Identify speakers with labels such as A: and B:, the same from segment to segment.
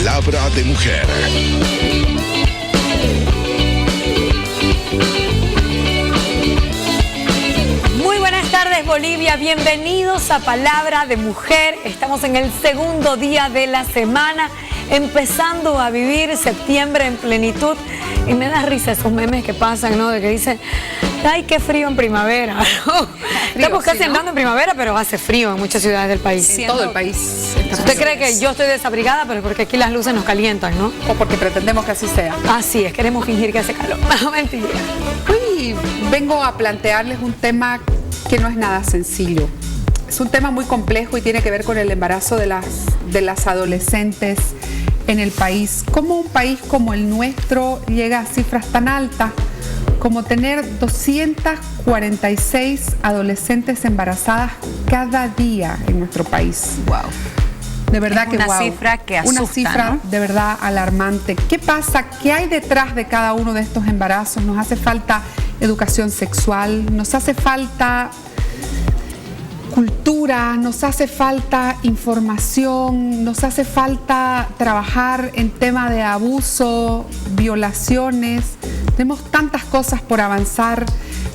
A: Palabra de mujer.
B: Muy buenas tardes, Bolivia. Bienvenidos a Palabra de Mujer. Estamos en el segundo día de la semana, empezando a vivir septiembre en plenitud. Y me da risa esos memes que pasan, ¿no? De que dicen, ay, qué frío en primavera, ¿no? Estamos casi entrando en primavera, pero hace frío en muchas ciudades del país.
C: En todo el país.
B: ¿Usted cree que yo estoy desabrigada? Pero porque aquí las luces nos calientan, ¿no?
C: O porque pretendemos que así sea.
B: Así es, queremos fingir que hace calor. No, mentira.
C: Hoy vengo a plantearles un tema que no es nada sencillo. Es un tema muy complejo y tiene que ver con el embarazo de las adolescentes en el país. ¿Cómo un país como el nuestro llega a cifras tan altas como tener 246 adolescentes embarazadas cada día en nuestro país?
D: Wow.
C: De verdad que
D: una cifra que asusta,
C: una cifra, ¿no? De verdad alarmante. ¿Qué pasa? ¿Qué hay detrás de cada uno de estos embarazos? Nos hace falta educación sexual, nos hace falta cultura, nos hace falta información, nos hace falta trabajar en tema de abuso, violaciones. Tenemos tantas cosas por avanzar.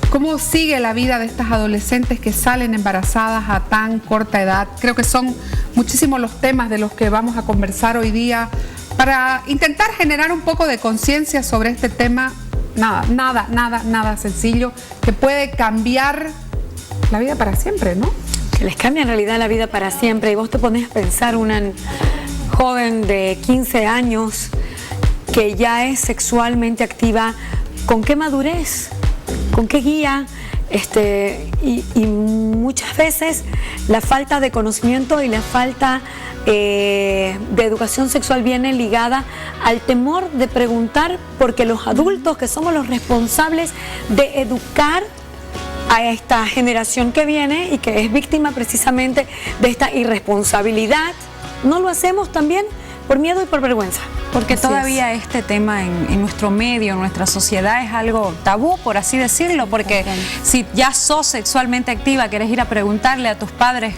C: ¿Cómo sigue la vida de estas adolescentes que salen embarazadas a tan corta edad? Creo que son muchísimos los temas de los que vamos a conversar hoy día para intentar generar un poco de conciencia sobre este tema. Nada sencillo, que puede cambiar la vida para siempre, ¿no?
B: Que les cambia en realidad la vida para siempre. Y vos te pones a pensar, una joven de 15 años que ya es sexualmente activa, ¿con qué madurez? ¿Con qué guía? Y muchas veces la falta de conocimiento y la falta de educación sexual viene ligada al temor de preguntar, porque los adultos, que somos los responsables de educar a esta generación que viene y que es víctima precisamente de esta irresponsabilidad, no lo hacemos también por miedo y por vergüenza.
D: Porque todavía este tema en nuestro medio, en nuestra sociedad, es algo tabú, por así decirlo, porque si ya sos sexualmente activa, querés ir a preguntarle a tus padres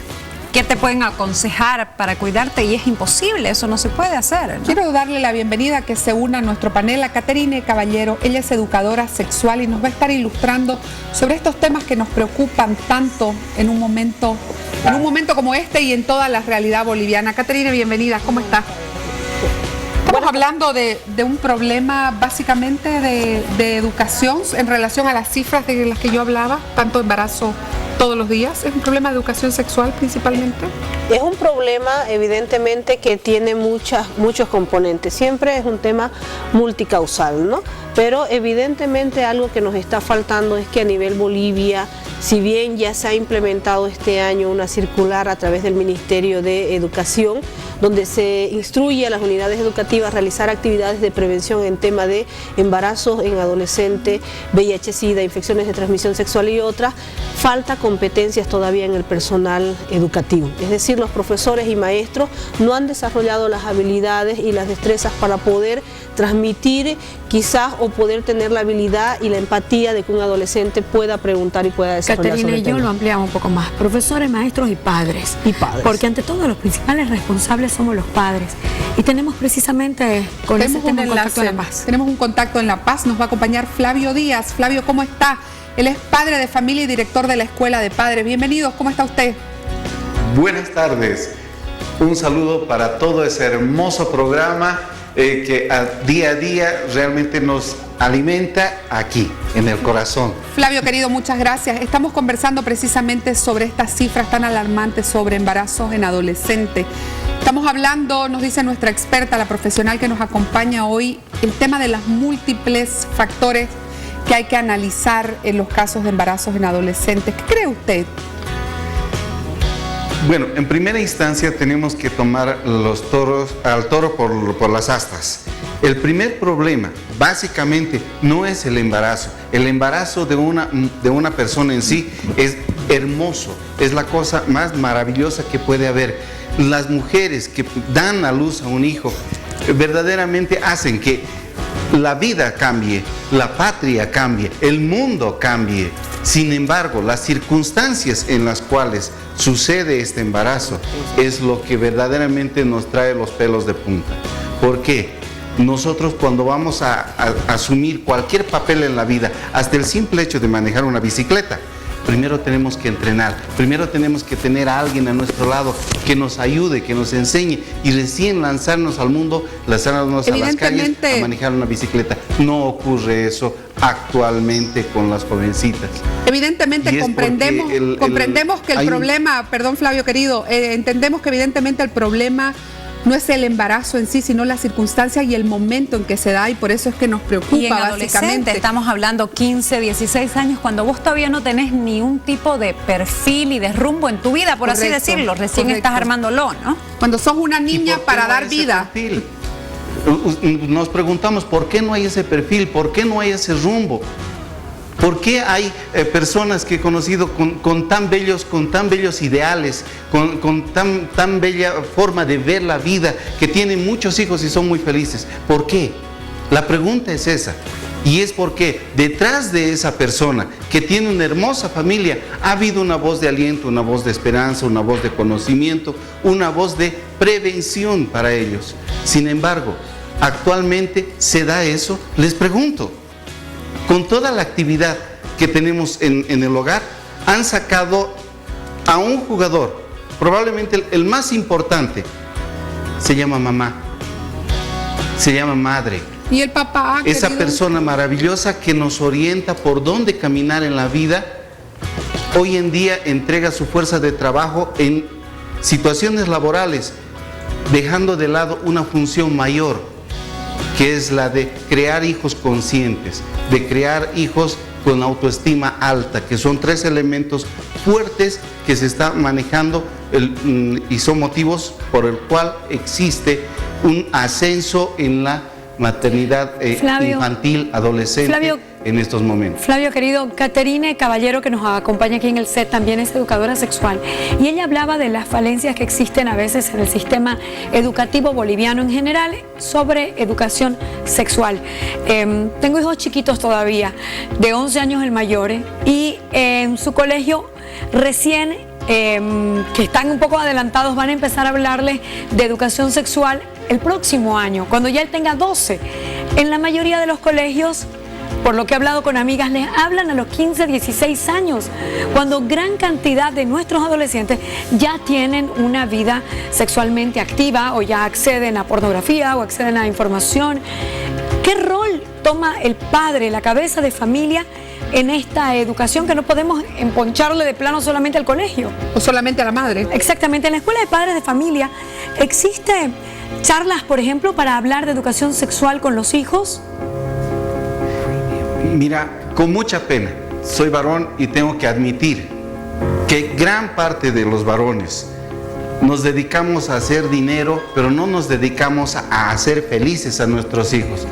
D: qué te pueden aconsejar para cuidarte, y es imposible, eso no se puede hacer, ¿no?
C: Quiero darle la bienvenida a que se una a nuestro panel a Caterine Caballero. Ella es educadora sexual y nos va a estar ilustrando sobre estos temas que nos preocupan tanto en un momento como este y en toda la realidad boliviana. Caterine, bienvenida, ¿cómo estás? Estamos hablando de un problema básicamente de educación en relación a las cifras de las que yo hablaba, tanto embarazo todos los días. ¿Es un problema de educación sexual principalmente?
E: Es un problema evidentemente que tiene muchos componentes, siempre es un tema multicausal, ¿no? Pero evidentemente algo que nos está faltando es que a nivel Bolivia, si bien ya se ha implementado este año una circular a través del Ministerio de Educación, donde se instruye a las unidades educativas a realizar actividades de prevención en tema de embarazos en adolescentes, VIH-Sida, infecciones de transmisión sexual y otras, falta competencias todavía en el personal educativo. Es decir, los profesores y maestros no han desarrollado las habilidades y las destrezas para poder transmitir quizás o poder tener la habilidad y la empatía de que un adolescente pueda preguntar y pueda desarrollar
B: Caterina,
E: sobre el tema.
B: yo lo ampliamos un poco más, profesores, maestros y padres. Porque ante todo los principales responsables somos los padres. Y tenemos precisamente con ese tema un contacto en La Paz.
C: Tenemos un contacto en La Paz, nos va a acompañar Flavio Díaz. Flavio, ¿cómo está? Él es padre de familia y director de la Escuela de Padres. Bienvenidos, ¿cómo está usted?
F: Buenas tardes. Un saludo para todo ese hermoso programa que día a día realmente nos alimenta aquí, en el corazón.
C: Flavio, querido, muchas gracias. Estamos conversando precisamente sobre estas cifras tan alarmantes sobre embarazos en adolescentes. Estamos hablando, nos dice nuestra experta, la profesional que nos acompaña hoy, el tema de los múltiples factores que hay que analizar en los casos de embarazos en adolescentes. ¿Qué cree usted?
F: Bueno, en primera instancia tenemos que tomar al toro por las astas. El primer problema, básicamente, no es el embarazo. El embarazo de una persona en sí es hermoso, es la cosa más maravillosa que puede haber. Las mujeres que dan a luz a un hijo verdaderamente hacen que la vida cambie, la patria cambie, el mundo cambie. Sin embargo, las circunstancias en las cuales sucede este embarazo es lo que verdaderamente nos trae los pelos de punta. ¿Por qué? Nosotros cuando vamos a asumir cualquier papel en la vida, hasta el simple hecho de manejar una bicicleta, primero tenemos que entrenar, primero tenemos que tener a alguien a nuestro lado que nos ayude, que nos enseñe y recién lanzarnos al mundo, lanzarnos a las calles a manejar una bicicleta. No ocurre eso actualmente con las jovencitas.
C: Evidentemente comprendemos que el problema, perdón Flavio querido, entendemos que evidentemente el problema no es el embarazo en sí, sino la circunstancia y el momento en que se da, y por eso es que nos preocupa
D: y en
C: básicamente.
D: Estamos hablando 15, 16 años, cuando vos todavía no tenés ni un tipo de perfil y de rumbo en tu vida, por así decirlo, recién estás armándolo, ¿no?
C: Cuando sos una niña para dar vida.
F: Nos preguntamos, ¿por qué no hay ese perfil? ¿Por qué no hay ese rumbo? ¿Por qué hay personas que he conocido con tan bellos ideales, con tan bella forma de ver la vida, que tienen muchos hijos y son muy felices? ¿Por qué? La pregunta es esa. Y es porque detrás de esa persona que tiene una hermosa familia, ha habido una voz de aliento, una voz de esperanza, una voz de conocimiento, una voz de prevención para ellos. Sin embargo, actualmente ¿se da eso? Les pregunto. Con toda la actividad que tenemos en el hogar, han sacado a un jugador, probablemente el más importante, se llama mamá, se llama madre.
C: ¿Y el papá?
F: Esa
C: querido?
F: Persona maravillosa que nos orienta por dónde caminar en la vida, hoy en día entrega su fuerza de trabajo en situaciones laborales, dejando de lado una función mayor, que es la de crear hijos conscientes, de crear hijos con autoestima alta, que son 3 elementos fuertes que se está manejando y son motivos por el cual existe un ascenso en la maternidad infantil, adolescente, en estos momentos.
B: Flavio querido, Caterine Caballero, que nos acompaña aquí en el set, también es educadora sexual, y ella hablaba de las falencias que existen a veces en el sistema educativo boliviano en general sobre educación sexual. Tengo hijos chiquitos todavía, de 11 años el mayor, y en su colegio recién, que están un poco adelantados, van a empezar a hablarles de educación sexual el próximo año, cuando ya él tenga 12. En la mayoría de los colegios, por lo que he hablado con amigas, les hablan a los 15, 16 años, cuando gran cantidad de nuestros adolescentes ya tienen una vida sexualmente activa o ya acceden a pornografía o acceden a información. ¿Qué rol toma el padre, la cabeza de familia, en esta educación que no podemos emponcharle de plano solamente al colegio?
C: O solamente a la madre.
B: Exactamente. En la escuela de padres de familia, ¿existe charlas, por ejemplo, para hablar de educación sexual con los hijos?
F: Mira, con mucha pena, soy varón y tengo que admitir que gran parte de los varones nos dedicamos a hacer dinero, pero no nos dedicamos a hacer felices a nuestros hijos.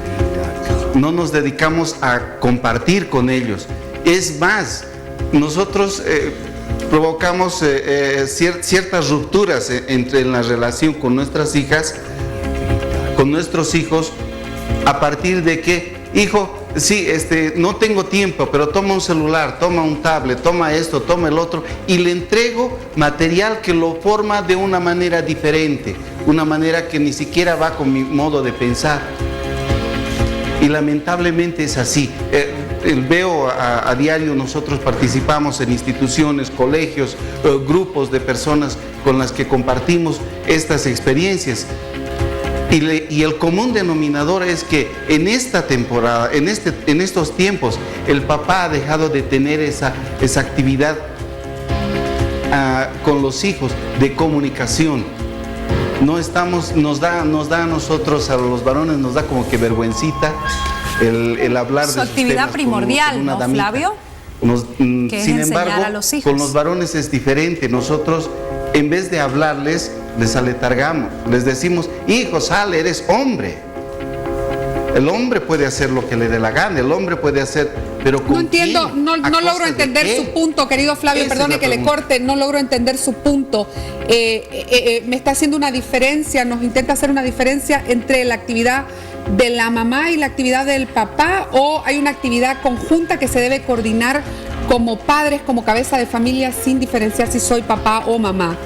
F: No nos dedicamos a compartir con ellos. Es más, nosotros provocamos ciertas rupturas en la relación con nuestras hijas, con nuestros hijos, a partir de que, hijo, sí, no tengo tiempo, pero toma un celular, toma un tablet, toma esto, toma el otro, y le entrego material que lo forma de una manera diferente, una manera que ni siquiera va con mi modo de pensar. Y lamentablemente es así. Veo a diario, nosotros participamos en instituciones, colegios, grupos de personas con las que compartimos estas experiencias. Y el común denominador es que en esta temporada, en estos tiempos, el papá ha dejado de tener esa actividad con los hijos de comunicación. Nos da a nosotros, a los varones, nos da como que vergüencita el hablar de
D: su actividad primordial, ¿no, Flavio?
F: Sin embargo, con los varones es diferente. Nosotros, en vez de hablarles, les aletargamos, les decimos, hijo, sale, eres hombre. El hombre puede hacer lo que le dé la gana, el hombre puede hacer, pero ¿con
C: No entiendo,
F: quién?
C: no logro entender su punto, querido Flavio, perdone que le corte, no logro entender su punto. Me está haciendo una diferencia, nos intenta hacer una diferencia entre la actividad de la mamá y la actividad del papá, o hay una actividad conjunta que se debe coordinar como padres, como cabeza de familia, sin diferenciar si soy papá o mamá.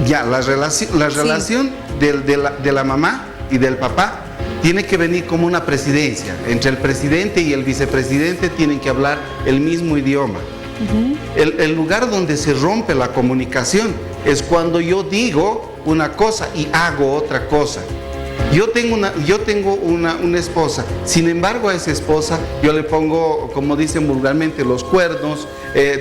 F: Ya, la relación de la mamá y del papá tiene que venir como una presidencia. Entre el presidente y el vicepresidente tienen que hablar el mismo idioma. El lugar donde se rompe la comunicación es cuando yo digo una cosa y hago otra cosa. Yo tengo una esposa, sin embargo a esa esposa yo le pongo, como dicen vulgarmente, los cuernos.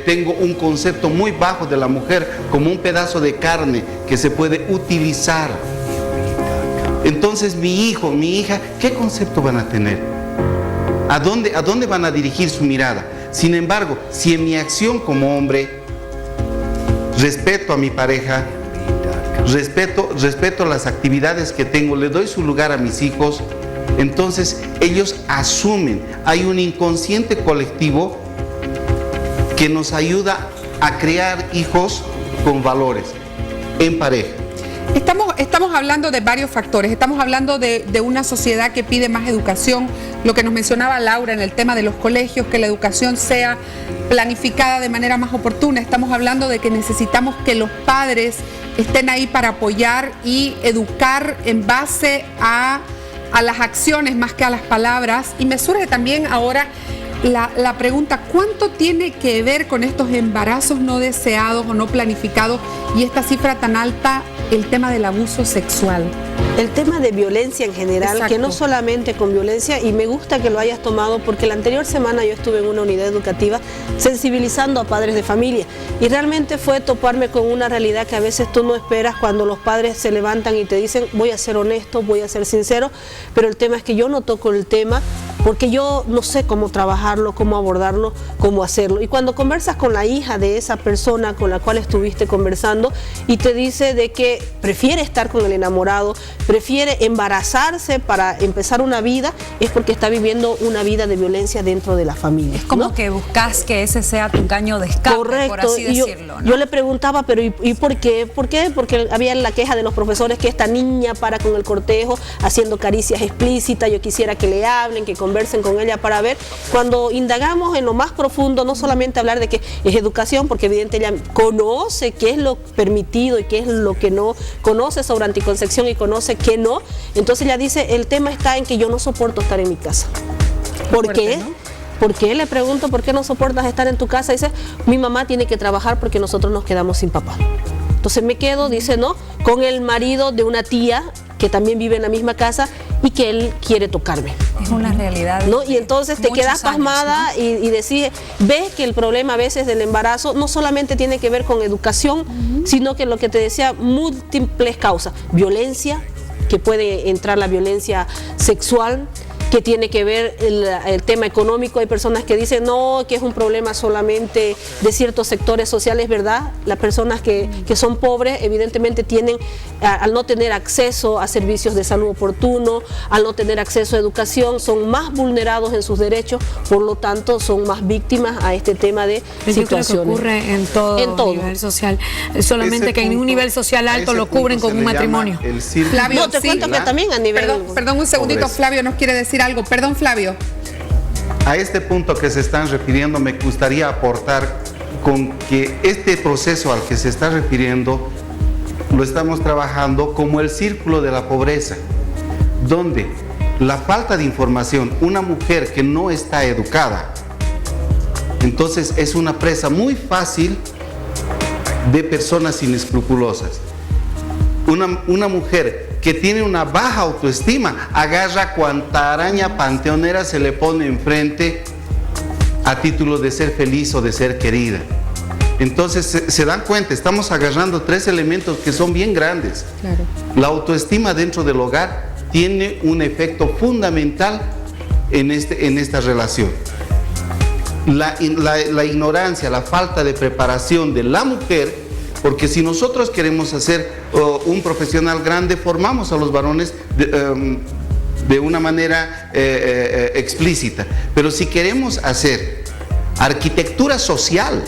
F: Tengo un concepto muy bajo de la mujer como un pedazo de carne que se puede utilizar. Entonces mi hijo, mi hija, ¿qué concepto van a tener? ¿A dónde van a dirigir su mirada? Sin embargo, si en mi acción como hombre respeto a mi pareja, respeto las actividades que tengo, le doy su lugar a mis hijos, entonces ellos asumen. Hay un inconsciente colectivo que nos ayuda a crear hijos con valores en pareja.
C: Estamos hablando de varios factores. Estamos hablando de una sociedad que pide más educación, lo que nos mencionaba Laura en el tema de los colegios, que la educación sea planificada de manera más oportuna. Estamos hablando de que necesitamos que los padres estén ahí para apoyar y educar en base a las acciones más que a las palabras. Y me surge también ahora la pregunta, ¿cuánto tiene que ver con estos embarazos no deseados o no planificados y esta cifra tan alta, el tema del abuso sexual?
E: El tema de violencia en general,
C: Exacto.
E: que no solamente con violencia, y me gusta que lo hayas tomado porque la anterior semana yo estuve en una unidad educativa sensibilizando a padres de familia y realmente fue toparme con una realidad que a veces tú no esperas cuando los padres se levantan y te dicen voy a ser honesto, voy a ser sincero, pero el tema es que yo no toco el tema porque yo no sé cómo trabajarlo, cómo abordarlo, cómo hacerlo. Y cuando conversas con la hija de esa persona con la cual estuviste conversando y te dice de que prefiere estar con el enamorado, prefiere embarazarse para empezar una vida, es porque está viviendo una vida de violencia dentro de la familia.
D: Es como
E: ¿no?
D: que buscas que ese sea tu caño de escape,
E: Correcto.
D: por así
E: Y
D: decirlo, ¿no?
E: yo le preguntaba, pero ¿y por qué? ¿Por qué? Porque había la queja de los profesores que esta niña para con el cortejo haciendo caricias explícitas, yo quisiera que le hablen, que conversen con ella para ver. Cuando indagamos en lo más profundo, no solamente hablar de que es educación, porque evidentemente ella conoce qué es lo permitido y qué es lo que no, conoce sobre anticoncepción y conoce que no, entonces ella dice, el tema está en que yo no soporto estar en mi casa. ¿Por qué?
C: ¿no?
E: ¿Por qué? Le pregunto, ¿por qué no soportas estar en tu casa? Dice, mi mamá tiene que trabajar porque nosotros nos quedamos sin papá. Entonces me quedo, dice, ¿no? Con el marido de una tía que también vive en la misma casa y que él quiere tocarme.
D: Es una realidad.
E: ¿No? Y entonces te quedas pasmada, ¿no? y decís, ves que el problema a veces del embarazo no solamente tiene que ver con educación, sino que lo que te decía, múltiples causas. Violencia, que puede entrar la violencia sexual, que tiene que ver el tema económico. Hay personas que dicen no, que es un problema solamente de ciertos sectores sociales, ¿verdad? Las personas que son pobres evidentemente tienen, al no tener acceso a servicios de salud oportuno, al no tener acceso a educación, son más vulnerados en sus derechos, por lo tanto son más víctimas a este tema de situaciones.
B: Yo creo que ocurre en todo nivel social, solamente que en un nivel social alto lo cubren con un matrimonio.
C: Flavio,
E: No, te cuento que también a nivel...
C: Perdón un segundito, Flavio nos quiere decir algo. Perdón, Flavio.
F: A este punto que se están refiriendo me gustaría aportar con que este proceso al que se está refiriendo lo estamos trabajando como el círculo de la pobreza, donde la falta de información, una mujer que no está educada, entonces es una presa muy fácil de personas inescrupulosas. Una mujer que tiene una baja autoestima agarra cuanta araña panteonera se le pone enfrente a título de ser feliz o de ser querida. Entonces se dan cuenta, estamos agarrando tres elementos que son bien grandes.
C: Claro.
F: La autoestima dentro del hogar tiene un efecto fundamental en esta relación. La ignorancia, la falta de preparación de la mujer, porque si nosotros queremos hacer un profesional grande, formamos a los varones de una manera explícita. Pero si queremos hacer arquitectura social,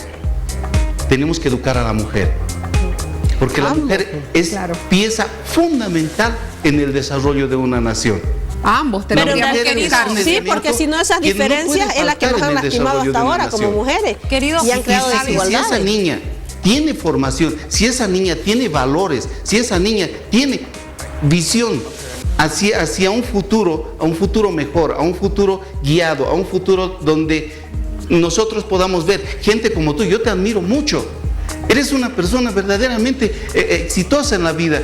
F: tenemos que educar a la mujer. Porque la mujer es pieza fundamental en el desarrollo de una nación.
C: Ambos
E: Pero
C: tenemos que educarnos.
E: sí, porque si no esas diferencias es la que nos han lastimado hasta ahora como mujeres.
D: Querido,
E: y han creado
F: Si
E: desigualdades.
F: esa niña tiene formación, si esa niña tiene valores, si esa niña tiene visión hacia un futuro mejor, a un futuro guiado, a un futuro donde nosotros podamos ver gente como tú. Yo te admiro mucho. Eres una persona verdaderamente exitosa en la vida,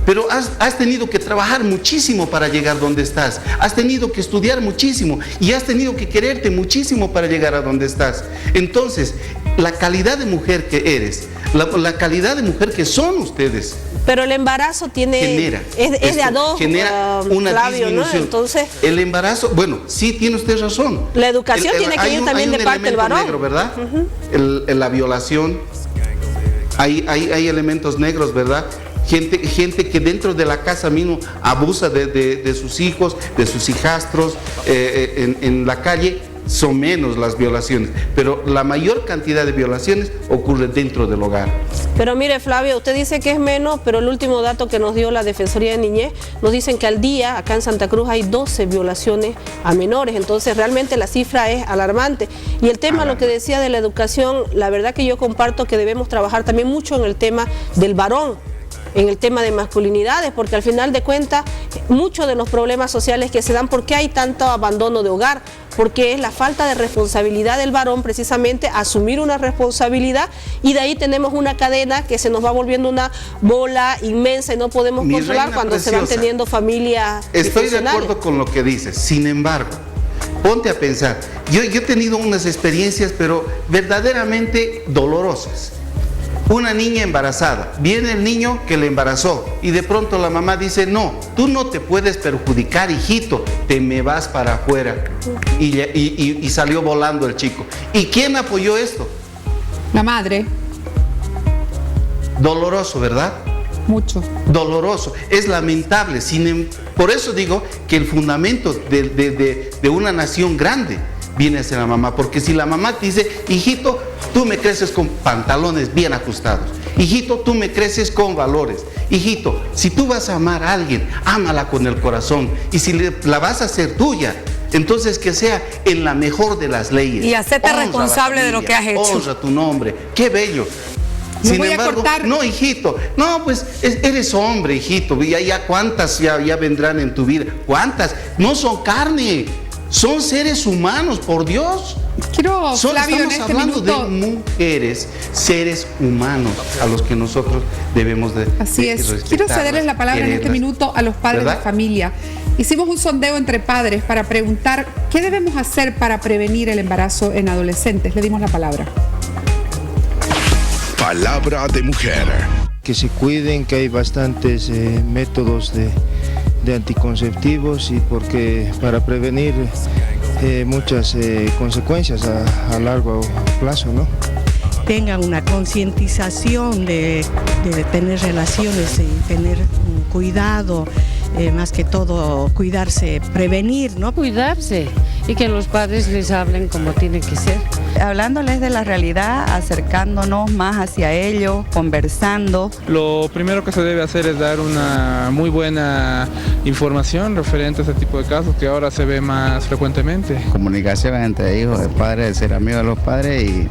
F: pero has tenido que trabajar muchísimo para llegar donde estás. Has tenido que estudiar muchísimo y has tenido que quererte muchísimo para llegar a donde estás. Entonces, la calidad de mujer que eres, la calidad de mujer que son ustedes,
E: pero el embarazo
F: genera
E: es de a dos,
F: genera una
E: Flavio,
F: disminución.
E: ¿no? Entonces,
F: el embarazo, bueno, sí tiene usted razón.
E: La educación tiene que ir también de parte del varón.
F: Negro, ¿verdad? La violación, hay elementos negros, ¿verdad? Gente que dentro de la casa mismo abusa de sus hijos, de sus hijastros, en la calle. Son menos las violaciones, pero la mayor cantidad de violaciones ocurre dentro del hogar.
E: Pero mire, Flavio, usted dice que es menos, pero el último dato que nos dio la Defensoría de Niñez, nos dicen que al día, acá en Santa Cruz, hay 12 violaciones a menores, entonces realmente la cifra es alarmante. Y el tema, lo que decía de la educación, la verdad que yo comparto que debemos trabajar también mucho en el tema del varón, en el tema de masculinidades, porque al final de cuentas muchos de los problemas sociales que se dan, ¿por qué hay tanto abandono de hogar? Porque es la falta de responsabilidad del varón, precisamente asumir una responsabilidad, y de ahí tenemos una cadena que se nos va volviendo una bola inmensa y no podemos controlar cuando preciosa, se van teniendo familias.
F: Estoy de acuerdo con lo que dices, sin embargo, ponte a pensar, yo he tenido unas experiencias pero verdaderamente dolorosas. Una niña embarazada, viene el niño que le embarazó y de pronto la mamá dice: no, tú no te puedes perjudicar, hijito, te me vas para afuera. Y salió volando el chico. ¿Y quién apoyó esto?
C: La madre.
F: Doloroso, ¿verdad?
C: Mucho.
F: Doloroso, es lamentable. Por eso digo que el fundamento de una nación grande viene a ser la mamá, porque si la mamá te dice: hijito, tú me creces con pantalones bien ajustados, hijito, tú me creces con valores, hijito, si tú vas a amar a alguien, ámala con el corazón, y si la vas a hacer tuya, entonces que sea en la mejor de las leyes.
B: Y hacerte responsable de lo que has hecho.
F: Honra tu nombre, qué bello. Sin embargo, no, hijito, no, pues eres hombre, hijito, ya cuántas ya vendrán en tu vida, cuántas, no son carne, son seres humanos, por Dios.
C: Flavio,
F: estamos hablando de mujeres, seres humanos a los que nosotros debemos de
C: Así es. Quiero cederles la palabra en este minuto a los padres, ¿verdad?, de familia. Hicimos un sondeo entre padres para preguntar qué debemos hacer para prevenir el embarazo en adolescentes. Le dimos la palabra.
A: Palabra de mujer.
G: Que se cuiden, que hay bastantes métodos de anticonceptivos, y porque para prevenir muchas consecuencias a largo plazo, ¿no?
H: Tengan una concientización de tener relaciones y tener cuidado, más que todo cuidarse, prevenir, ¿no?
I: Cuidarse y que los padres les hablen como tiene que ser.
J: Hablándoles de la realidad, acercándonos más hacia ellos, conversando.
K: Lo primero que se debe hacer es dar una muy buena información referente a este tipo de casos que ahora se ve más frecuentemente.
L: Comunicación entre hijos, de padres, ser amigos de los padres y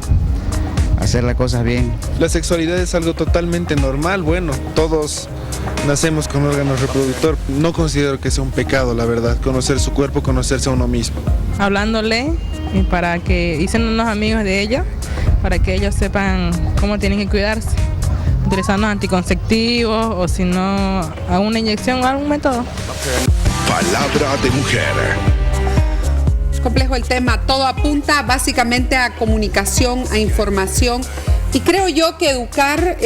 L: hacer las cosas bien.
M: La sexualidad es algo totalmente normal, bueno, todos nacemos con órgano reproductor. No considero que sea un pecado, la verdad, conocer su cuerpo, conocerse a uno mismo.
N: Hablándole y para que siendo unos amigos de ellos, para que ellos sepan cómo tienen que cuidarse, utilizando anticonceptivos o si no, alguna inyección o algún método.
A: Palabra de mujer.
C: Es complejo el tema, todo apunta básicamente a comunicación, a información, y creo yo que educar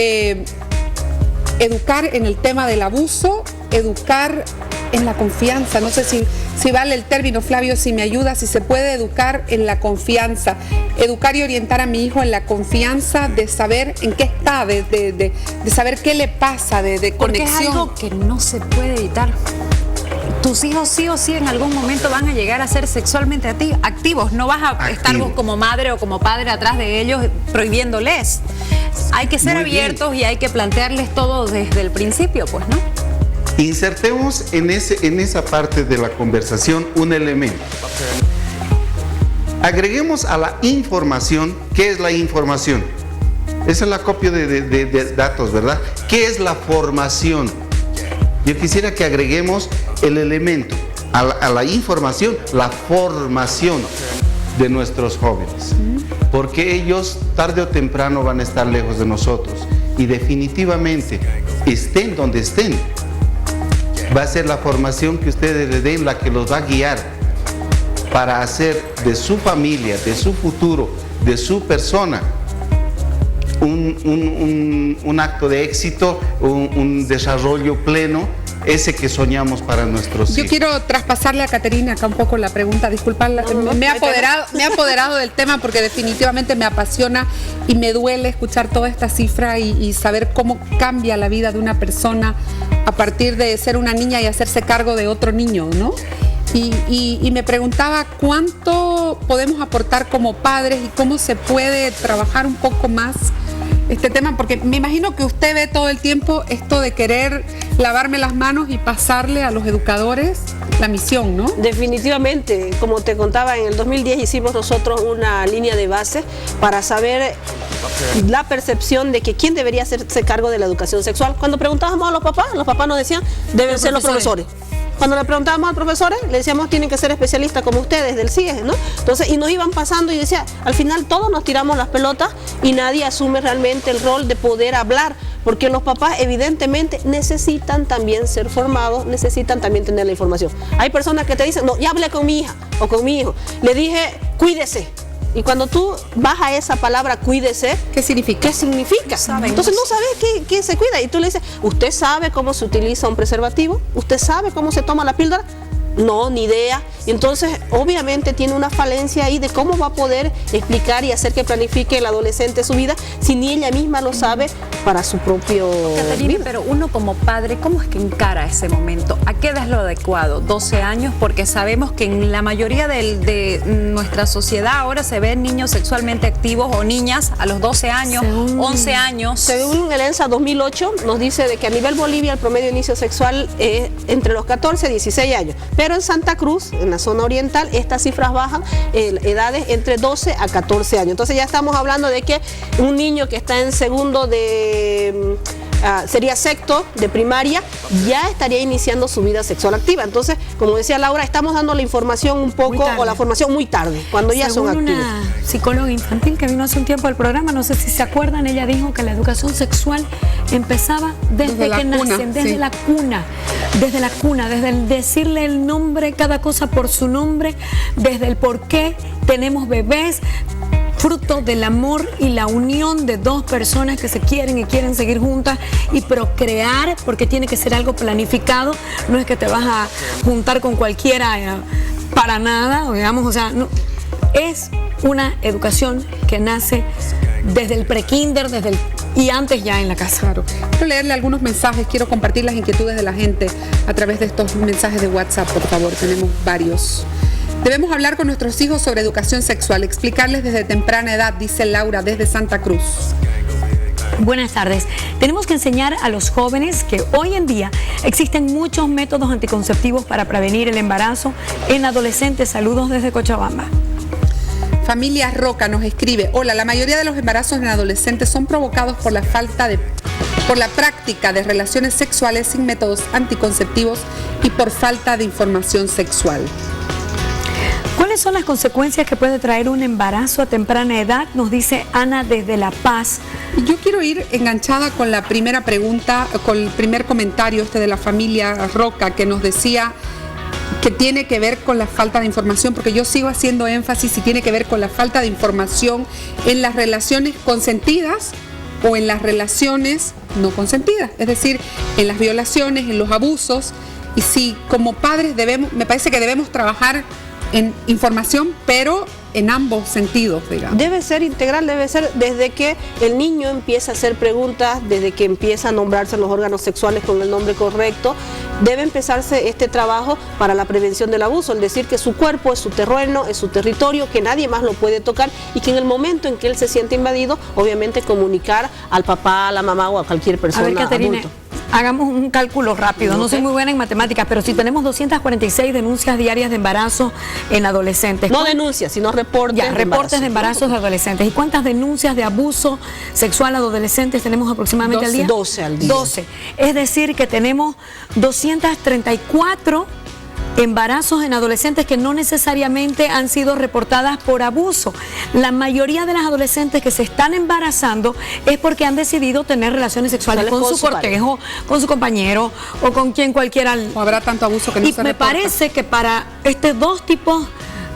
C: en el tema del abuso, educar en la confianza. No sé si vale el término, Flavio, si me ayuda, si se puede educar en la confianza, educar y orientar a mi hijo en la confianza de saber en qué está, de saber qué le pasa, de conexión.
D: Porque es algo que no se puede evitar. Tus hijos sí o sí en algún momento van a llegar a ser sexualmente activos. No vas a estar vos como madre o como padre atrás de ellos prohibiéndoles. Hay que ser abiertos y hay que plantearles todo desde el principio, pues, ¿no?
F: Insertemos en esa parte de la conversación un elemento. Agreguemos a la información. ¿Qué es la información? Esa es la copia de datos, ¿verdad? ¿Qué es la formación? Yo quisiera que agreguemos el elemento a la información, la formación de nuestros jóvenes, porque ellos tarde o temprano van a estar lejos de nosotros y definitivamente, estén donde estén, va a ser la formación que ustedes le den la que los va a guiar para hacer de su familia, de su futuro, de su persona, un acto de éxito, un desarrollo pleno, ese que soñamos para nuestros hijos.
C: Yo quiero traspasarle a Caterina acá un poco la pregunta, disculpadla, me he apoderado del tema porque definitivamente me apasiona y me duele escuchar toda esta cifra y saber cómo cambia la vida de una persona a partir de ser una niña y hacerse cargo de otro niño, ¿no? Y me preguntaba cuánto podemos aportar como padres y cómo se puede trabajar un poco más este tema, porque me imagino que usted ve todo el tiempo esto de querer lavarme las manos y pasarle a los educadores la misión, ¿no?
E: Definitivamente, como te contaba, en el 2010 hicimos nosotros una línea de base para saber la percepción de que quién debería hacerse cargo de la educación sexual. Cuando preguntábamos a los papás nos decían, deben ser los profesores. Cuando le preguntábamos a los profesores, le decíamos, tienen que ser especialistas como ustedes del CIE, ¿no? Entonces, y nos iban pasando y decía, al final todos nos tiramos las pelotas y nadie asume realmente el rol de poder hablar, porque los papás evidentemente necesitan también ser formados, necesitan también tener la información. Hay personas que te dicen, no, ya hablé con mi hija o con mi hijo, le dije, cuídese. Y cuando tú vas a esa palabra cuídese,
C: ¿qué significa?
E: ¿Qué significa? Entonces no sabes qué se cuida. Y tú le dices, ¿usted sabe cómo se utiliza un preservativo? ¿Usted sabe cómo se toma la píldora? No, ni idea. Y entonces obviamente tiene una falencia ahí de cómo va a poder explicar y hacer que planifique el adolescente su vida si ni ella misma lo sabe para su propio
D: Caterina, pero uno como padre, ¿cómo es que encara ese momento? ¿A qué edad es lo adecuado? 12 años, porque sabemos que en la mayoría de nuestra sociedad ahora se ven niños sexualmente activos o niñas a los 12 años, 11 años.
E: Según el ENSA 2008 nos dice de que a nivel Bolivia el promedio de inicio sexual es entre los 14 y 16 años. Pero en Santa Cruz, en la zona oriental, estas cifras bajan edades entre 12 a 14 años. Entonces ya estamos hablando de que un niño que está en segundo sería sexto de primaria, ya estaría iniciando su vida sexual activa. Entonces, como decía Laura, estamos dando la información un poco, o la formación muy tarde, cuando ya son activos.
B: Una psicóloga infantil que vino hace un tiempo al programa, no sé si se acuerdan, ella dijo que la educación sexual empezaba desde que nacen, desde la cuna, desde el decirle el nombre, cada cosa por su nombre, desde el por qué tenemos bebés, fruto del amor y la unión de dos personas que se quieren y quieren seguir juntas y procrear, porque tiene que ser algo planificado, no es que te vas a juntar con cualquiera para nada, digamos, o sea, no, es una educación que nace desde el prekinder, y antes ya en la casa.
C: Claro. Quiero leerle algunos mensajes, quiero compartir las inquietudes de la gente a través de estos mensajes de WhatsApp, por favor, tenemos varios. Debemos hablar con nuestros hijos sobre educación sexual, explicarles desde temprana edad, dice Laura desde Santa Cruz.
B: Buenas tardes. Tenemos que enseñar a los jóvenes que hoy en día existen muchos métodos anticonceptivos para prevenir el embarazo en adolescentes. Saludos desde Cochabamba.
C: Familia Roca nos escribe, hola, la mayoría de los embarazos en adolescentes son provocados por la práctica de relaciones sexuales sin métodos anticonceptivos y por falta de información sexual.
B: ¿Cuáles son las consecuencias que puede traer un embarazo a temprana edad? Nos dice Ana desde La Paz.
C: Yo quiero ir enganchada con la primera pregunta, con el primer comentario de la familia Roca que nos decía que tiene que ver con la falta de información, porque yo sigo haciendo énfasis y tiene que ver con la falta de información en las relaciones consentidas o en las relaciones no consentidas, es decir, en las violaciones, en los abusos. Y si como padres me parece que debemos trabajar en información, pero en ambos sentidos, digamos.
E: Debe ser integral, debe ser desde que el niño empieza a hacer preguntas, desde que empieza a nombrarse los órganos sexuales con el nombre correcto, debe empezarse este trabajo para la prevención del abuso, el decir que su cuerpo es su terreno, es su territorio, que nadie más lo puede tocar y que en el momento en que él se siente invadido, obviamente comunicar al papá, a la mamá o a cualquier persona adulta.
B: hagamos un cálculo rápido, no soy muy buena en matemáticas, pero si tenemos 246 denuncias diarias de embarazo en adolescentes.
E: No denuncias, sino reportes.
B: Reportes de embarazos de adolescentes. ¿Y cuántas denuncias de abuso sexual a adolescentes tenemos aproximadamente al día?
E: 12 al día.
B: 12. Es decir, que tenemos 234 embarazos en adolescentes que no necesariamente han sido reportadas por abuso. La mayoría de las adolescentes que se están embarazando es porque han decidido tener relaciones sexuales con su cortejo, con su compañero o con quien cualquiera.
C: O habrá tanto abuso que no se reporta.
B: Y me parece que para estos dos tipos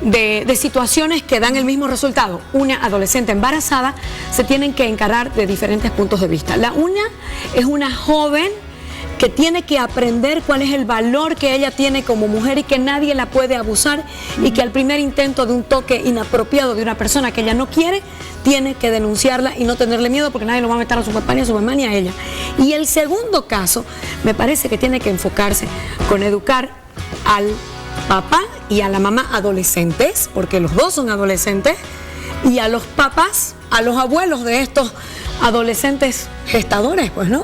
B: de situaciones que dan el mismo resultado, una adolescente embarazada, se tienen que encarar de diferentes puntos de vista. La una es una joven que tiene que aprender cuál es el valor que ella tiene como mujer y que nadie la puede abusar y que al primer intento de un toque inapropiado de una persona que ella no quiere, tiene que denunciarla y no tenerle miedo porque nadie lo va a meter a su papá ni a su mamá ni a ella. Y el segundo caso, me parece que tiene que enfocarse con educar al papá y a la mamá adolescentes, porque los dos son adolescentes, y a los papás, a los abuelos de estos adolescentes gestadores, pues, ¿no?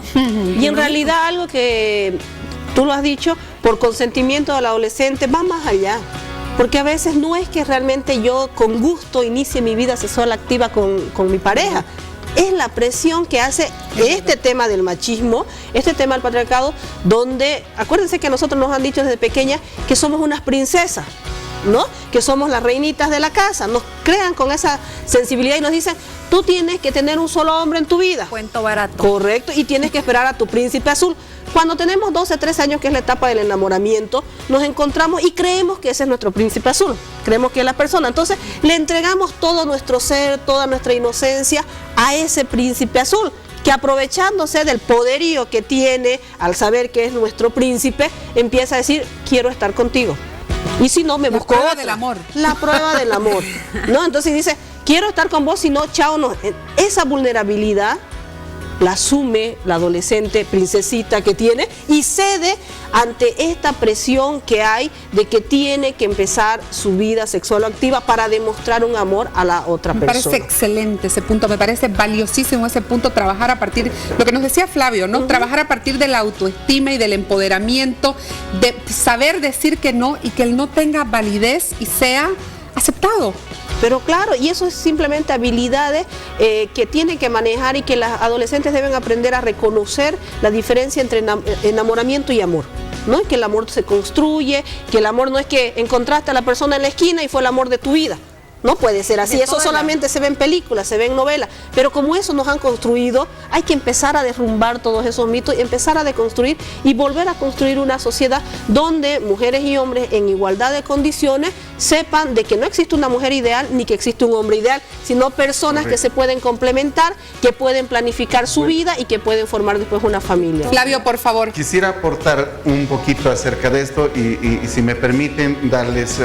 E: Y en realidad algo que tú lo has dicho, por consentimiento del adolescente, va más allá. Porque a veces no es que realmente yo con gusto inicie mi vida sexual activa con mi pareja. Es la presión que hace este tema del machismo, este tema del patriarcado, donde, acuérdense que a nosotros nos han dicho desde pequeñas que somos unas princesas, ¿no? Que somos las reinitas de la casa, nos crean con esa sensibilidad y nos dicen, tú tienes que tener un solo hombre en tu vida.
D: Cuento barato.
E: Correcto, y tienes que esperar a tu príncipe azul. Cuando tenemos 12, 13 años, que es la etapa del enamoramiento, nos encontramos y creemos que ese es nuestro príncipe azul, creemos que es la persona. Entonces le entregamos todo nuestro ser, toda nuestra inocencia a ese príncipe azul, que aprovechándose del poderío que tiene al saber que es nuestro príncipe, empieza a decir, quiero estar contigo. Y si no, me busco otra. La prueba del amor. La prueba del amor, ¿no? Entonces dice, quiero estar con vos, si no, chao, no. Esa vulnerabilidad la asume la adolescente princesita que tiene y cede ante esta presión que hay de que tiene que empezar su vida sexual activa para demostrar un amor a la otra persona.
C: Me parece excelente ese punto, me parece valiosísimo ese punto, trabajar a partir, lo que nos decía Flavio, ¿no? Trabajar a partir de la autoestima y del empoderamiento, de saber decir que no y que el no tenga validez y sea aceptado.
E: Pero claro, y eso es simplemente habilidades que tienen que manejar y que las adolescentes deben aprender a reconocer la diferencia entre enamoramiento y amor, ¿no? Que el amor se construye, que el amor no es que encontraste a la persona en la esquina y fue el amor de tu vida. No puede ser así, eso solamente se ve en películas, se ve en novelas, pero como eso nos han construido, hay que empezar a derrumbar todos esos mitos y empezar a deconstruir y volver a construir una sociedad donde mujeres y hombres en igualdad de condiciones sepan de que no existe una mujer ideal ni que existe un hombre ideal, sino personas que se pueden complementar, que pueden planificar su vida y que pueden formar después una familia.
C: Flavio, por favor.
F: Quisiera aportar un poquito acerca de esto y si me permiten darles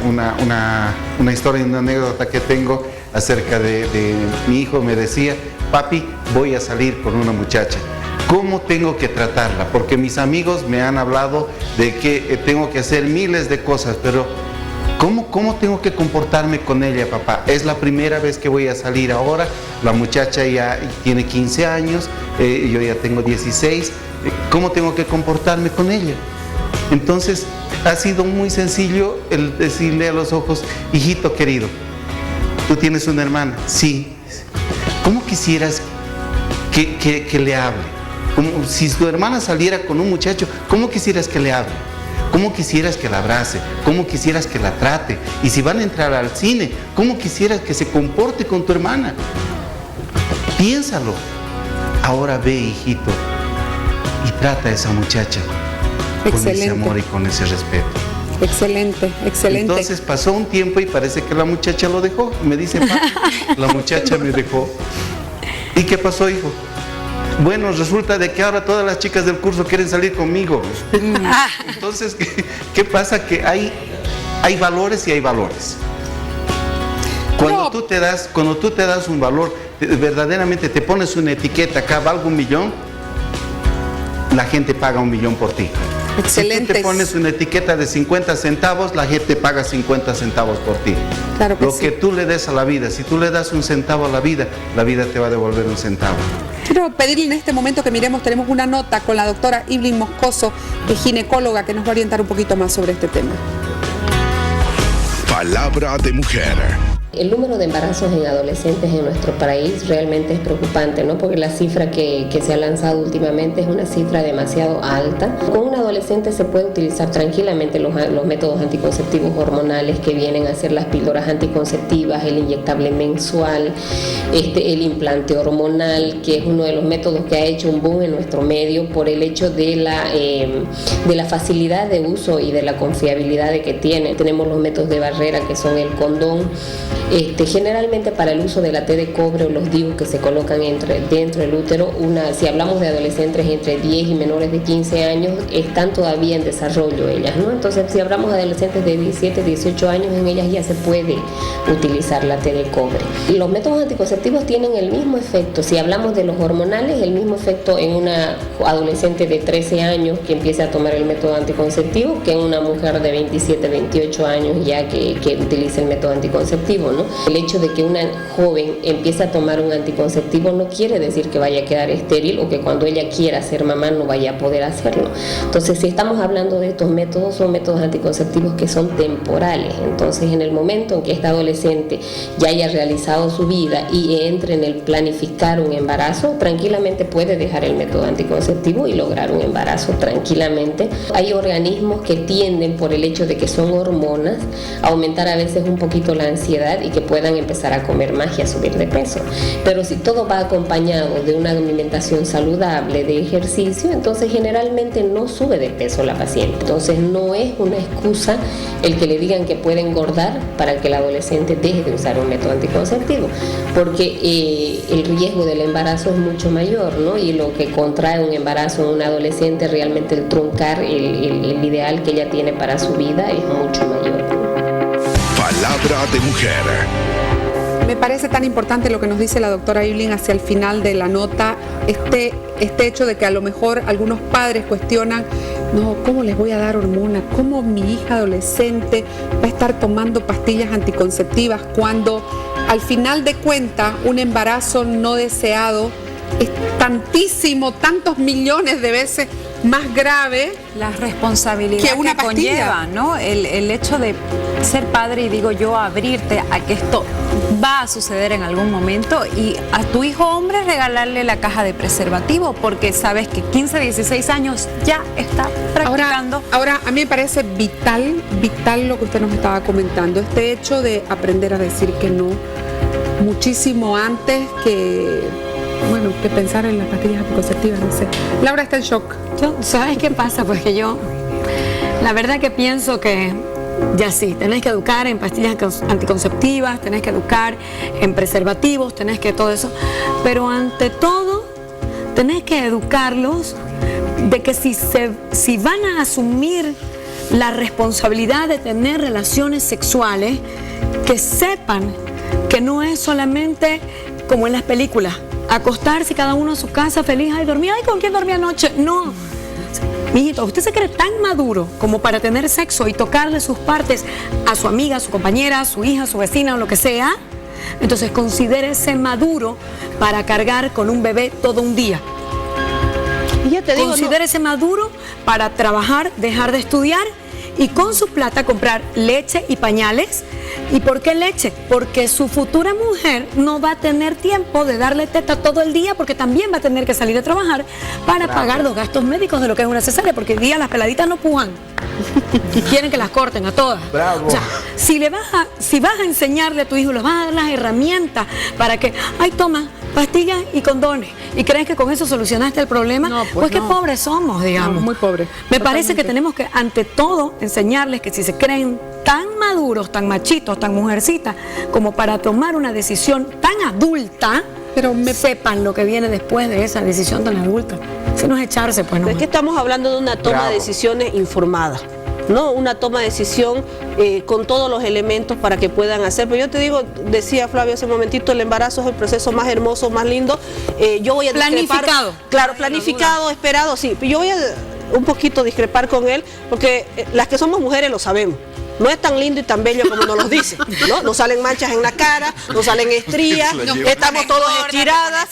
F: una historia, una anécdota que tengo acerca de mi hijo. Me decía, papi, voy a salir con una muchacha, ¿cómo tengo que tratarla? Porque mis amigos me han hablado de que tengo que hacer miles de cosas, pero ¿cómo tengo que comportarme con ella, papá? Es la primera vez que voy a salir ahora, la muchacha ya tiene 15 años, yo ya tengo 16, ¿cómo tengo que comportarme con ella? Entonces ha sido muy sencillo el decirle a los ojos, hijito querido, ¿tú tienes una hermana? Sí. ¿Cómo quisieras que le hable? Como si tu hermana saliera con un muchacho, ¿cómo quisieras que le hable? ¿Cómo quisieras que la abrace? ¿Cómo quisieras que la trate? Y si van a entrar al cine, ¿cómo quisieras que se comporte con tu hermana? Piénsalo. Ahora ve, hijito, y trata a esa muchacha con ese amor y con ese respeto.
C: Excelente, excelente.
F: Entonces pasó un tiempo y parece que la muchacha lo dejó. Me dice, papi, la muchacha me dejó. ¿Y qué pasó, hijo? Bueno, resulta de que ahora todas las chicas del curso quieren salir conmigo. Entonces, ¿qué pasa? Que hay valores y hay valores. Cuando tú te das un valor, verdaderamente te pones una etiqueta, acá valgo 1 millón, la gente paga 1 millón por ti.
C: Excelentes.
F: Si tú te pones una etiqueta de 50 centavos, la gente paga 50 centavos por ti.
C: Claro que
F: Lo
C: sí.
F: que tú le des a la vida, si tú le das un centavo a la vida te va a devolver un centavo.
C: Quiero pedirle en este momento que miremos, tenemos una nota con la doctora Evelyn Moscoso, que es ginecóloga, que nos va a orientar un poquito más sobre este tema.
A: Palabra de mujer.
O: El número de embarazos en adolescentes en nuestro país realmente es preocupante, ¿no? Porque la cifra que se ha lanzado últimamente es una cifra demasiado alta. Con un adolescente se puede utilizar tranquilamente los métodos anticonceptivos hormonales que vienen a ser las píldoras anticonceptivas, el inyectable mensual, el implante hormonal, que es uno de los métodos que ha hecho un boom en nuestro medio por el hecho de la facilidad de uso y de la confiabilidad de que tiene. Tenemos los métodos de barrera, que son el condón. Generalmente para el uso de la T de cobre o los DIU que se colocan dentro del útero, si hablamos de adolescentes entre 10 y menores de 15 años, están todavía en desarrollo ellas, ¿no? Entonces, si hablamos de adolescentes de 17, 18 años, en ellas ya se puede utilizar la T de cobre. Y los métodos anticonceptivos tienen el mismo efecto. Si hablamos de los hormonales, el mismo efecto en una adolescente de 13 años que empiece a tomar el método anticonceptivo que en una mujer de 27, 28 años ya que utilice el método anticonceptivo, ¿no? El hecho de que una joven empiece a tomar un anticonceptivo no quiere decir que vaya a quedar estéril o que cuando ella quiera ser mamá no vaya a poder hacerlo. Entonces, si estamos hablando de estos métodos, son métodos anticonceptivos que son temporales. Entonces, en el momento en que esta adolescente ya haya realizado su vida y entre en el planificar un embarazo, tranquilamente puede dejar el método anticonceptivo y lograr un embarazo tranquilamente. Hay organismos que tienden, por el hecho de que son hormonas, a aumentar a veces un poquito la ansiedad y que puedan empezar a comer más y a subir de peso. Pero si todo va acompañado de una alimentación saludable, de ejercicio, entonces generalmente no sube de peso la paciente. Entonces no es una excusa el que le digan que puede engordar para que el adolescente deje de usar un método anticonceptivo, porque el riesgo del embarazo es mucho mayor, ¿no? Y lo que contrae un embarazo en un adolescente, realmente el truncar el ideal que ella tiene para su vida es mucho mayor.
A: Palabra de mujer.
C: Me parece tan importante lo que nos dice la doctora Evelyn hacia el final de la nota, este hecho de que a lo mejor algunos padres cuestionan, no, ¿cómo les voy a dar hormona? ¿Cómo mi hija adolescente va a estar tomando pastillas anticonceptivas cuando al final de cuentas un embarazo no deseado es tantos millones de veces más grave,
D: la responsabilidad
C: que una pastilla
D: conlleva, ¿no? El hecho de ser padre, y digo yo, abrirte a que esto va a suceder en algún momento, y a tu hijo hombre regalarle la caja de preservativo, porque sabes que 15, 16 años ya está practicando.
C: Ahora a mí me parece vital lo que usted nos estaba comentando, este hecho de aprender a decir que no, muchísimo antes que pensar en las pastillas anticonceptivas, no sé. Laura está en shock.
B: ¿Sabes qué pasa? Pues que yo, la verdad que pienso que ya sí, tenés que educar en pastillas anticonceptivas, tenés que educar en preservativos, tenés que todo eso, pero ante todo, tenés que educarlos de que si van a asumir la responsabilidad de tener relaciones sexuales, que sepan que no es solamente como en las películas, acostarse cada uno en su casa feliz, ay, dormía, ay, ¿con quién dormía anoche? No. Mijito, usted se cree tan maduro como para tener sexo y tocarle sus partes a su amiga, a su compañera, a su hija, a su vecina o lo que sea. Entonces considérese maduro para cargar con un bebé todo un día.
E: Y ya te digo,
B: considérese maduro para trabajar, dejar de estudiar y con su plata comprar leche y pañales. ¿Y por qué leche? Porque su futura mujer no va a tener tiempo de darle teta todo el día, porque también va a tener que salir a trabajar para pagar los gastos médicos de lo que es una cesárea, porque hoy día las peladitas no pujan y quieren que las corten a todas.
P: Bravo.
B: O sea, si vas a enseñarle a tu hijo, les vas a dar las herramientas para que, ay, toma pastillas y condones, y crees que con eso solucionaste el problema, no, pues qué pobres somos, digamos.
C: No, muy pobres.
B: Me parece que tenemos que, ante todo, enseñarles que si se creen tan maduros, tan machitos, tan mujercitas, como para tomar una decisión tan adulta, pero sepan lo que viene después de esa decisión tan adulta. Si no es echarse, pues no.
E: Es que estamos hablando de una toma de decisiones informada, ¿no? Una toma de decisión con todos los elementos para que puedan hacer. Pero yo te digo, decía Flavio hace un momentito, el embarazo es el proceso más hermoso, más lindo. Yo voy a
B: planificado.
E: Claro, planificado, esperado, sí. Yo voy a un poquito discrepar con él, porque las que somos mujeres lo sabemos. No es tan lindo y tan bello como nos lo dice, ¿no? Nos salen manchas en la cara, nos salen estrías, estamos todos estiradas,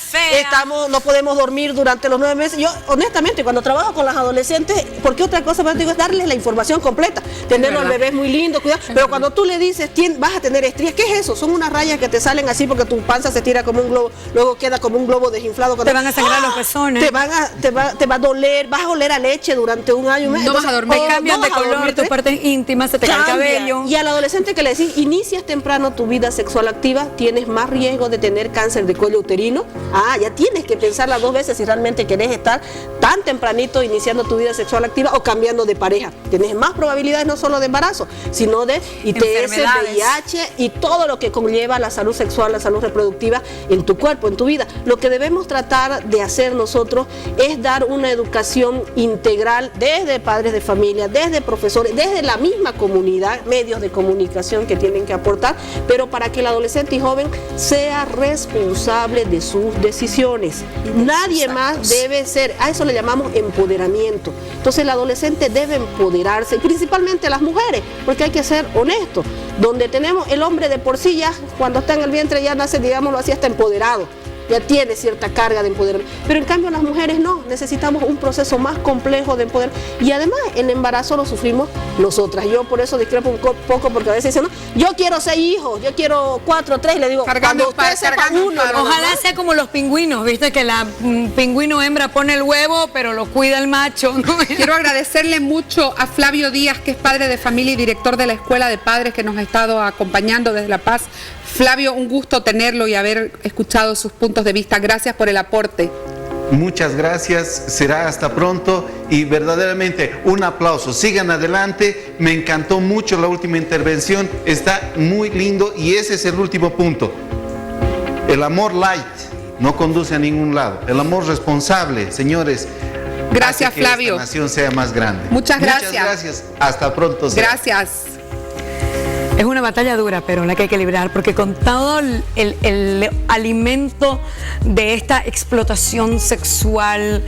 E: no podemos dormir durante los 9 meses. Yo, honestamente, cuando trabajo con las adolescentes, porque otra cosa más digo es darles la información completa. Tenerlo al bebé es muy lindo, cuidado, pero cuando tú le dices, vas a tener estrías, ¿qué es eso? Son unas rayas que te salen así porque tu panza se tira como un globo, luego queda como un globo desinflado.
B: Te van a sangrar los pezones.
E: Te va a doler, vas a oler a leche durante un año.
B: No vas a dormir, cambian de color, tus partes íntimas, se te cae el cabello.
E: Y al adolescente que le decís, inicias temprano tu vida sexual activa, tienes más riesgo de tener cáncer de cuello uterino. Ya tienes que pensarla 2 veces si realmente querés estar tan tempranito iniciando tu vida sexual activa o cambiando de pareja. Tienes más probabilidades no solo de embarazo, sino de ITS, VIH y todo lo que conlleva la salud sexual, la salud reproductiva en tu cuerpo, en tu vida. Lo que debemos tratar de hacer nosotros es dar una educación integral desde padres de familia, desde profesores, desde la misma comunidad, medios de comunicación que tienen que aportar, pero para que el adolescente y joven sea responsable de sus decisiones. Nadie más debe ser, a eso le llamamos empoderamiento. Entonces el adolescente debe empoderarse, principalmente las mujeres, porque hay que ser honestos. Donde tenemos el hombre de por sí ya, cuando está en el vientre ya nace, digámoslo así, está empoderado. Ya tiene cierta carga de empoderamiento, pero en cambio las mujeres no, necesitamos un proceso más complejo de empoderar y además el embarazo lo sufrimos nosotras. Yo por eso discrepo un poco porque a veces dicen, no, yo quiero 6 hijos, yo quiero 4, 3, le digo, cuando usted sepa uno.
B: Ojalá sea como los pingüinos, viste que la pingüino hembra pone el huevo, pero lo cuida el macho.
C: Quiero agradecerle mucho a Flavio Díaz, que es padre de familia y director de la Escuela de Padres, que nos ha estado acompañando desde La Paz. Flavio, un gusto tenerlo y haber escuchado sus puntos de vista. Gracias por el aporte.
F: Muchas gracias, será hasta pronto y verdaderamente un aplauso. Sigan adelante, me encantó mucho la última intervención, está muy lindo y ese es el último punto. El amor light no conduce a ningún lado, el amor responsable, señores.
C: Gracias,
F: hace que
C: Flavio.
F: esta nación sea más grande.
C: Muchas gracias.
F: Muchas gracias, hasta pronto.
C: Gracias.
B: Es una batalla dura, pero la que hay que librar, porque con todo el alimento de esta explotación sexual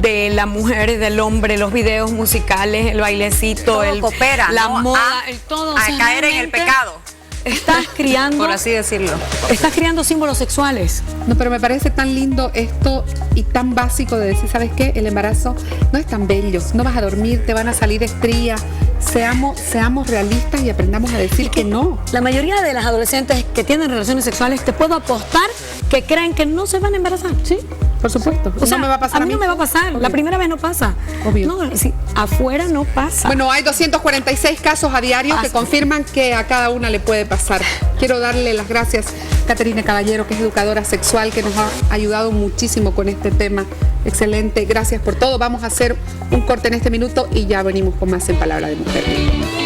B: de la mujer y del hombre, los videos musicales, el bailecito,
D: todo coopera,
B: la
D: ¿no?
B: moda, todo.
D: A caer en el pecado.
B: Estás criando,
D: por así decirlo,
B: estás criando símbolos sexuales.
C: No, pero me parece tan lindo esto y tan básico de decir, ¿sabes qué? El embarazo no es tan bello, no vas a dormir, te van a salir estrías. Seamos realistas y aprendamos a decir que no.
B: La mayoría de las adolescentes que tienen relaciones sexuales, te puedo apostar que creen que no se van a embarazar.
C: Sí, por supuesto.
B: O sea,
C: no me va a pasar
B: a mí no me va a pasar.
C: Obvio.
B: La primera vez no pasa.
C: Obvio.
B: No, sí, afuera no pasa.
C: Bueno, hay 246 casos a diario que confirman que a cada una le puede pasar. Quiero darle las gracias a Caterina Caballero, que es educadora sexual, que nos ha ayudado muchísimo con este tema. Excelente, gracias por todo. Vamos a hacer un corte en este minuto y ya venimos con más en Palabra de Mujer.